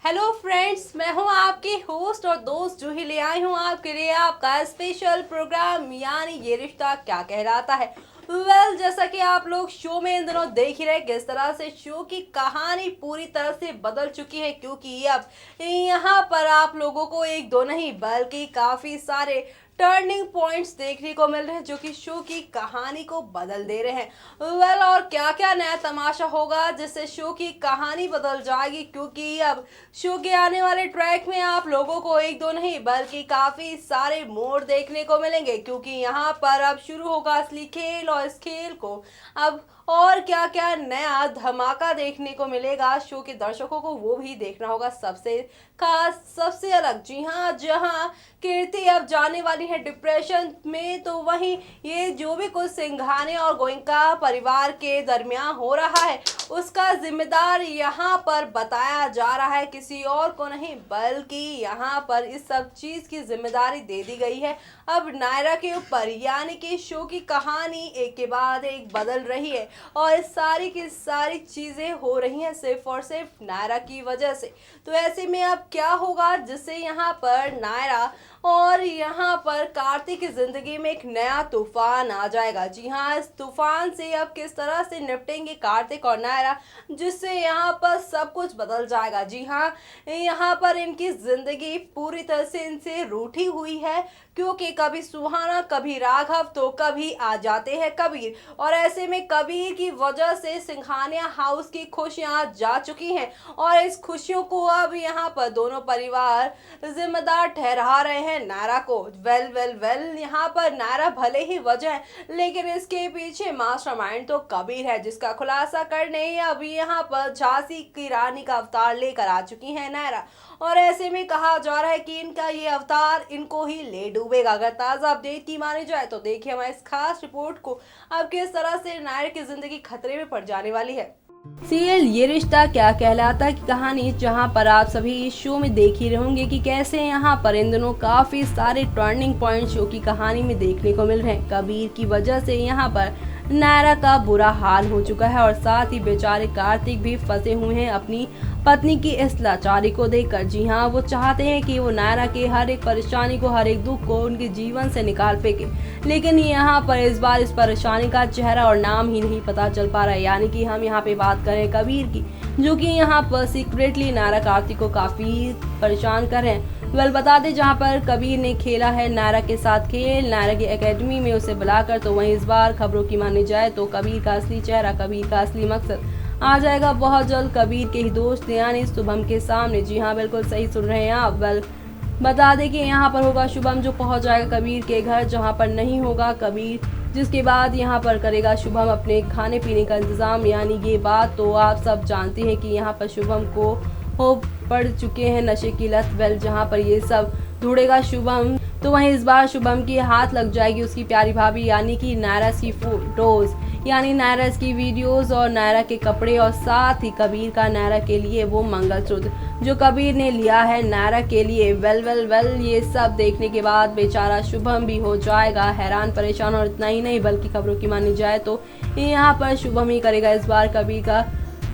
Hello friends, मैं हूं आपकी होस्ट और दोस्त जूही। ले आई हूं आपके लिए आपका स्पेशल प्रोग्राम यानी ये रिश्ता क्या कहलाता है। जैसा कि आप लोग शो में इन दिनों देख ही रहे किस तरह से शो की कहानी पूरी तरह से बदल चुकी है, क्योंकि अब यहाँ पर आप लोगों को एक दो नहीं बल्कि काफ़ी सारे टर्निंग पॉइंट्स देखने को मिल रहे हैं जो कि शो की कहानी को बदल दे रहे हैं। और क्या क्या नया तमाशा होगा जिससे शो की कहानी बदल जाएगी, क्योंकि अब शो के आने वाले ट्रैक में आप लोगों को एक दो नहीं बल्कि काफ़ी सारे मोड़ देखने को मिलेंगे, क्योंकि यहाँ पर अब शुरू होगा असली खेल और इस खेल को अब और क्या क्या नया धमाका देखने को मिलेगा शो के दर्शकों को, वो भी देखना होगा सबसे खास सबसे अलग। जी हाँ, जहाँ कीर्ति अब जाने वाली है डिप्रेशन में, तो वहीं ये जो भी कुछ सिंघाने और गोयनका परिवार के दरमियान हो रहा है उसका जिम्मेदार यहाँ पर बताया जा रहा है किसी और को नहीं बल्कि यहाँ पर इस सब चीज़ की जिम्मेदारी दे दी गई है अब नायरा के ऊपर। यानी कि शो की कहानी एक के बाद एक बदल रही है और इस सारी की सारी चीज़ें हो रही हैं सिर्फ और सिर्फ नायरा की वजह से। तो ऐसे में अब क्या होगा जिससे यहाँ पर नायरा और यहाँ पर कार्तिक की जिंदगी में एक नया तूफान आ जाएगा। जी हाँ, इस तूफान से अब किस तरह से निपटेंगे कार्तिक और नायरा जिससे यहाँ पर सब कुछ बदल जाएगा। जी हाँ, यहाँ पर इनकी जिंदगी पूरी तरह से इनसे रूठी हुई है, क्योंकि कभी सुहाना कभी राघव तो कभी आ जाते हैं कबीर, और ऐसे में कबीर की वजह से सिंघानिया हाउस की खुशियाँ जा चुकी हैं और इस खुशियों को अब यहाँ पर दोनों परिवार जिम्मेदार ठहरा रहे हैं नायरा को। वेल यहाँ पर नायरा भले ही वजह है लेकिन इसके पीछे मास्टरमाइंड तो कबीर है, जिसका खुलासा करने अब यहाँ पर झांसी की रानी का अवतार लेकर आ चुकी है नायरा। और ऐसे में कहा जा रहा है कि इनका ये अवतार इनको ही ले डूबेगा। अगर ताज़ा अपडेट की मानी जाए तो देखिए हमारी इस खास रिपोर्ट को अब किस तरह से नायरा की जिंदगी खतरे में पड़ जाने वाली है। सीरियल ये रिश्ता क्या कहलाता की कहानी, जहां पर आप सभी इस शो में देख ही रहोगे कि कैसे यहां पर इन दिनों काफी सारे टर्निंग पॉइंट शो की कहानी में देखने को मिल रहे हैं। कबीर की वजह से यहां पर नायरा का बुरा हाल हो चुका है और साथ ही बेचारे कार्तिक भी फंसे हुए हैं अपनी पत्नी की इस लाचारी को देखकर। जी हाँ, वो चाहते हैं कि वो नायरा के हर एक परेशानी को हर एक दुख को उनके जीवन से निकाल फेंके, लेकिन यहाँ पर इस बार इस परेशानी का चेहरा और नाम ही नहीं पता चल पा रहा है। यानी कि हम यहाँ पे बात करें कबीर की, जो कि यहाँ पर सीक्रेटली नायरा कार्तिक को काफी परेशान कर रहे हैं। बता दें जहाँ पर कबीर ने खेला है नायरा के साथ खेल नायरा की एकेडमी में उसे बुलाकर, तो वहीं इस बार खबरों की मानी जाए तो कबीर का असली चेहरा कबीर का असली मकसद आ जाएगा बहुत जल्द कबीर के ही दोस्त यानी शुभम के सामने। जी हाँ, बिल्कुल सही सुन रहे हैं आप। बता दें कि यहाँ पर होगा शुभम जो पहुँच जाएगा कबीर के घर, जहाँ पर नहीं होगा कबीर, जिसके बाद यहाँ पर करेगा शुभम अपने खाने पीने का इंतजाम। यानी ये बात तो आप सब जानते हैं कि यहाँ पर शुभम को हो पड़ चुके हैं नशे की लत। जहाँ पर ये सब ढूंढेगा शुभम, तो वहीं इस बार शुभम की हाथ लग जाएगी उसकी प्यारी भाभी यानी कि नायरा की फोटोज यानी नायरा की वीडियोस और नायरा के कपड़े, और साथ ही कबीर का नायरा के लिए वो मंगलसूत्र जो कबीर ने लिया है नायरा के लिए। वेल ये सब देखने के बाद बेचारा शुभम भी हो जाएगा हैरान परेशान, और इतना ही नहीं बल्कि खबरों की मानी जाए तो यहाँ पर शुभम ही करेगा इस बार कबीर का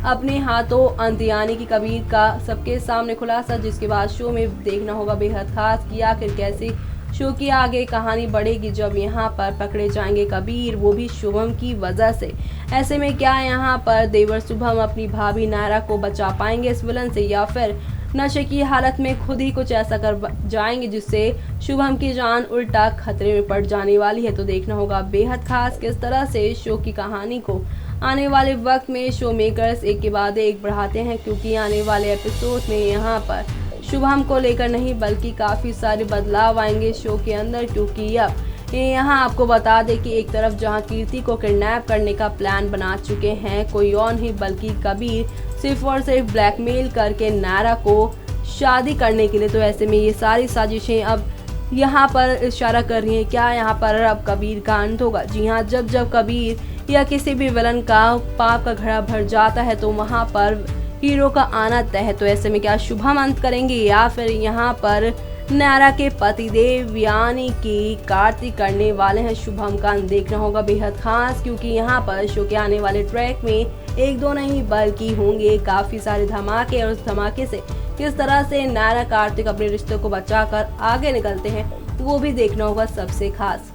अपने हाथों अंत यानी कि कबीर का सबके सामने खुलासा, जिसके बाद शो में देखना होगा बेहद खास कि आखिर कैसे शो की आगे कहानी बढ़ेगी जब यहाँ पर पकड़े जाएंगे कबीर, वो भी शुभम की वजह से। ऐसे में क्या यहाँ पर देवर शुभम अपनी भाभी नायरा को बचा पाएंगे इस विलन से, या फिर नशे की हालत में खुद ही कुछ ऐसा कर जाएंगे जिससे शुभम की जान उल्टा खतरे में पड़ जाने वाली है। तो देखना होगा बेहद खास किस तरह से शो की कहानी को आने वाले वक्त में शो मेकर्स एक के बाद एक बढ़ाते हैं, क्योंकि आने वाले एपिसोड में यहाँ पर शुभम को लेकर नहीं बल्कि काफ़ी सारे बदलाव आएंगे शो के अंदर, क्योंकि अब यहाँ आपको बता दें कि एक तरफ जहाँ कीर्ति को किडनैप करने का प्लान बना चुके हैं कोई और नहीं बल्कि कबीर, सिर्फ और सिर्फ ब्लैकमेल करके नायरा को शादी करने के लिए। तो ऐसे में ये सारी साजिशें अब यहाँ पर इशारा कर रही हैं क्या यहाँ पर अब कबीर का अंत होगा। जी हाँ, जब कबीर या किसी भी विलन का पाप का घड़ा भर जाता है तो वहाँ पर हीरो का आना तय है। तो ऐसे में क्या शुभम अंत करेंगे या फिर यहाँ पर नायरा के पतिदेव यानी कि कार्तिक करने वाले हैं शुभम का अंत, देखना होगा बेहद खास, क्योंकि यहाँ पर शो के आने वाले ट्रैक में एक दो नहीं बल्कि होंगे काफ़ी सारे धमाके, और उस धमाके से किस तरह से नायरा कार्तिक अपने रिश्ते को बचाकर आगे निकलते हैं, वो भी देखना होगा सबसे खास।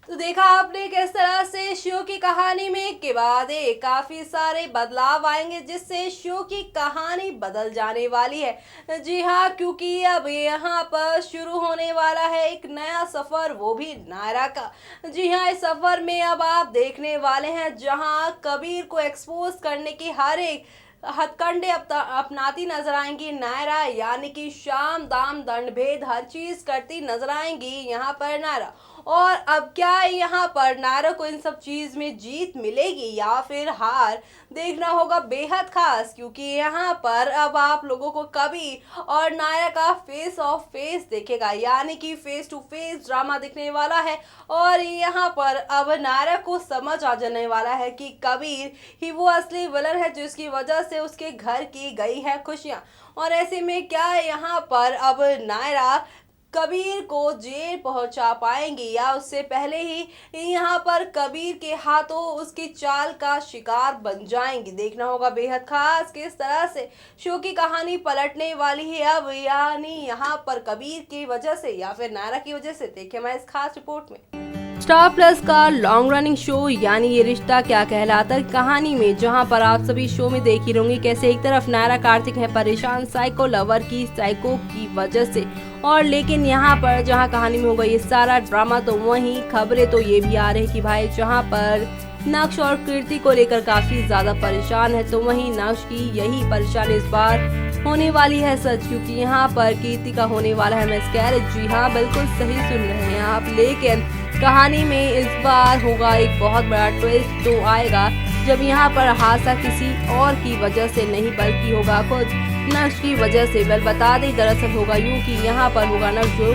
तो देखा आपने किस तरह से शो की कहानी में के बाद काफी सारे बदलाव आएंगे, जिससे शो की कहानी बदल जाने वाली है। जी हाँ, क्योंकि अब यहाँ पर शुरू होने वाला है एक नया सफर, वो भी नायरा का। जी हाँ, इस सफर में अब आप देखने वाले हैं जहाँ कबीर को एक्सपोज करने की हर एक हथकंडे अपनाती नजर आएंगी नायरा, यानी कि शाम दाम दंड भेद हर चीज करती नजर आएंगी यहाँ पर नायरा। और अब क्या यहाँ पर नायरा को इन सब चीज में जीत मिलेगी या फिर हार, देखना होगा बेहद खास, क्योंकि यहाँ पर अब आप लोगों को कबीर और नायरा का फेस ऑफ फेस देखेगा, यानी कि फेस टू फेस ड्रामा दिखने वाला है। और यहाँ पर अब नायरा को समझ आ जाने वाला है कि कबीर ही वो असली विलन है जिसकी वजह से उसके घर की गई है खुशियाँ। और ऐसे में क्या यहाँ पर अब नायरा कबीर को जेल पहुंचा पाएंगे या उससे पहले ही यहाँ पर कबीर के हाथों उसकी चाल का शिकार बन जाएंगी, देखना होगा बेहद खास किस तरह से शो की कहानी पलटने वाली है अब, यानी यहाँ पर कबीर की वजह से या फिर नायरा की वजह से। देखें मैं इस खास रिपोर्ट में। स्टार प्लस का लॉन्ग रनिंग शो यानी ये रिश्ता क्या कहलाता है कहानी में, जहां पर आप सभी शो में देख ही होंगे कैसे एक तरफ नायरा कार्तिक है परेशान साइको लवर की साइको की वजह से, और लेकिन यहाँ पर जहां कहानी में होगा ये सारा ड्रामा, तो वहीं खबरें तो ये भी आ रही कि भाई जहां पर नक्श और कीर्ति को लेकर काफी ज्यादा परेशान है, तो वहीं नक्श की यही परेशानी इस बार होने वाली है सच, क्योंकि यहाँ पर कीर्ति का होने वाला है मिसकैरेज। जी हाँ, बिल्कुल सही सुन रहे हैं आप, लेकिन कहानी में इस बार होगा एक बहुत बड़ा ट्विस्ट तो आएगा, जब यहाँ पर हादसा किसी और की वजह से नहीं बल्कि होगा खुद नक्श की वजह से। वेल बता दें दरअसल होगा यूँ कि यहाँ पर होगा नक्श जो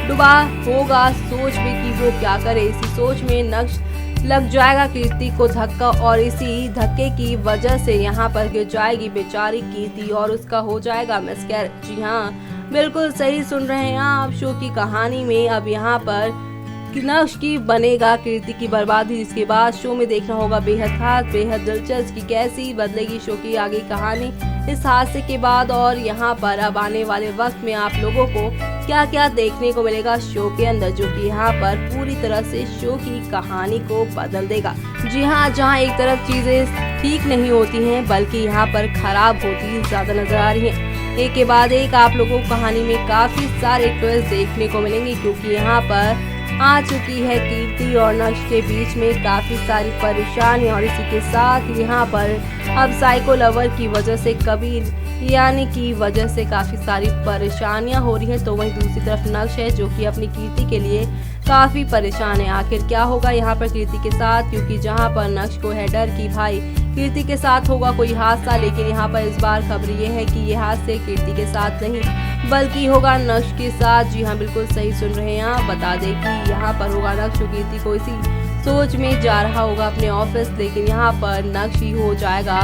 डूबा होगा सोच में कि वो क्या करे, इसी सोच में नक्श लग जाएगा कीर्ति को धक्का, और इसी धक्के की वजह से यहाँ पर गिर जाएगी बेचारी कीर्ति और उसका हो जाएगा मिसकैरेज। जी हाँ, बिल्कुल सही सुन रहे हैं आप, शो की कहानी में अब यहाँ पर नक्श की बनेगा कीर्ति की बर्बादी, जिसके बाद शो में देखना होगा बेहद खास बेहद दिलचस्प कि कैसी बदलेगी शो की आगे कहानी इस हादसे के बाद। और यहाँ पर अब आने वाले वक्त में आप लोगों को क्या क्या देखने को मिलेगा शो के अंदर, जो कि यहाँ पर पूरी तरह से शो की कहानी को बदल देगा। जी हाँ, जहाँ एक तरफ चीजें ठीक नहीं होती हैं बल्कि यहाँ पर खराब होती ज्यादा नजर आ रही है, एक के बाद एक आप लोगों को कहानी में काफी सारे ट्विस्ट देखने को मिलेंगे, क्योंकि यहाँ पर आ चुकी है कीर्ति और नक्श के बीच में काफी सारी परेशानी, और इसी के साथ यहाँ पर अब साइको लवर की वजह से कबीर यानी की वजह से काफी सारी परेशानियां हो रही है, तो वहीं दूसरी तरफ नक्श है जो कि अपनी कीर्ति के लिए काफी परेशान है। आखिर क्या होगा यहाँ पर कीर्ति के साथ, क्योंकि जहाँ पर नक्श को है डर की भाई कीर्ति के साथ होगा कोई हादसा, लेकिन यहाँ पर इस बार खबर ये है कि ये हादसे कीर्ति के साथ नहीं बल्कि होगा नक्श के साथ। जी हाँ, बिल्कुल सही सुन रहे हैं आप, बता दें कि यहाँ पर होगा नक्श कीर्ति को इसी सोच में जा रहा होगा अपने ऑफिस, लेकिन यहाँ पर नक्श ही हो जाएगा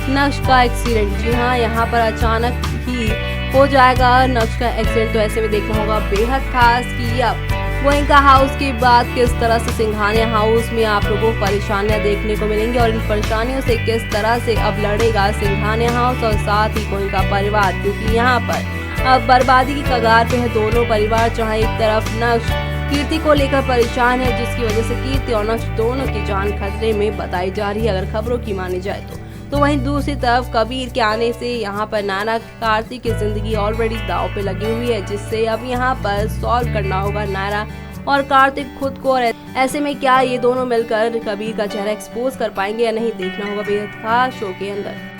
नक्श का एक्सीडेंट। जी हाँ, यहाँ पर अचानक ही हो जाएगा नक्श का एक्सीडेंट, तो ऐसे में देखना होगा बेहद खास कि अब गोयनका हाउस की बात किस तरह से सिंघानिया हाउस में आप लोगों को परेशानियां देखने को मिलेंगी, और इन परेशानियों से किस तरह से अब लड़ेगा सिंघानिया हाउस और साथ ही गोयनका परिवार, क्योंकि यहाँ पर अब बर्बादी की कगार पे है दोनों परिवार। जहाँ एक तरफ नक्श कीर्ति को लेकर परेशान है, जिसकी वजह से कीर्ति और नक्श दोनों की जान खतरे में बताई जा रही है अगर खबरों की मानी जाए तो वहीं दूसरी तरफ कबीर के आने से यहाँ पर नायरा कार्तिक की जिंदगी ऑलरेडी दांव पे लगी हुई है, जिससे अब यहाँ पर सॉल्व करना होगा नायरा और कार्तिक खुद को। और ऐसे में क्या ये दोनों मिलकर कबीर का चेहरा एक्सपोज कर पाएंगे या नहीं, देखना होगा बेहद खास शो के अंदर।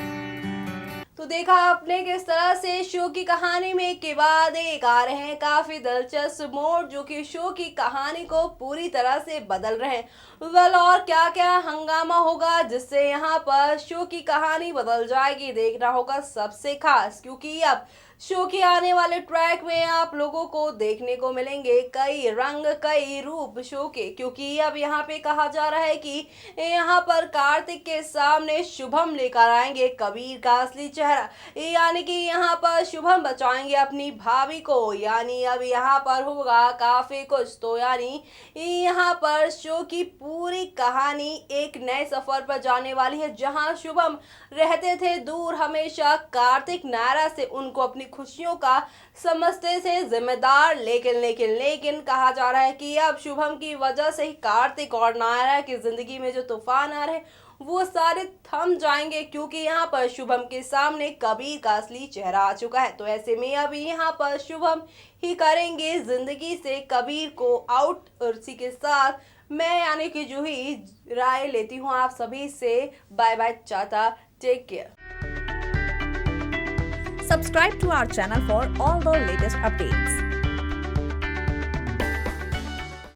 तो देखा आपने किस तरह से शो की कहानी में एक के बाद एक आ रहे हैं काफी दिलचस्प मोड़, जो कि शो की कहानी को पूरी तरह से बदल रहे हैं। वेल और क्या क्या हंगामा होगा जिससे यहाँ पर शो की कहानी बदल जाएगी, देखना होगा सबसे खास, क्योंकि अब शो के आने वाले ट्रैक में आप लोगों को देखने को मिलेंगे कई रंग कई रूप शो के, क्योंकि अब यहाँ पे कहा जा रहा है कि यहाँ पर कार्तिक के सामने शुभम लेकर आएंगे कबीर का असली चेहरा, यानी कि यहाँ पर शुभम बचाएंगे अपनी भाभी को, यानी अब यहाँ पर होगा काफी कुछ। तो यानी यहाँ पर शो की पूरी कहानी एक नए सफर पर जाने वाली है, जहाँ शुभम रहते थे दूर हमेशा कार्तिक नायरा से, उनको अपनी खुशियों का समझते थे जिम्मेदार, लेकिन कहा जा रहा है कि अब शुभम की वजह से ही कार्तिक और नायरा की जिंदगी में जो तूफान आ रहे वो सारे थम जाएंगे, क्योंकि यहाँ पर शुभम के सामने कबीर का असली चेहरा आ चुका है। तो ऐसे में अभी यहाँ पर शुभम ही करेंगे जिंदगी से कबीर को आउट, और इसी के साथ मैं यानी कि जूही राय लेती हूँ आप सभी से बाय बाय, चाटा, take care. Subscribe to our channel for all the latest updates.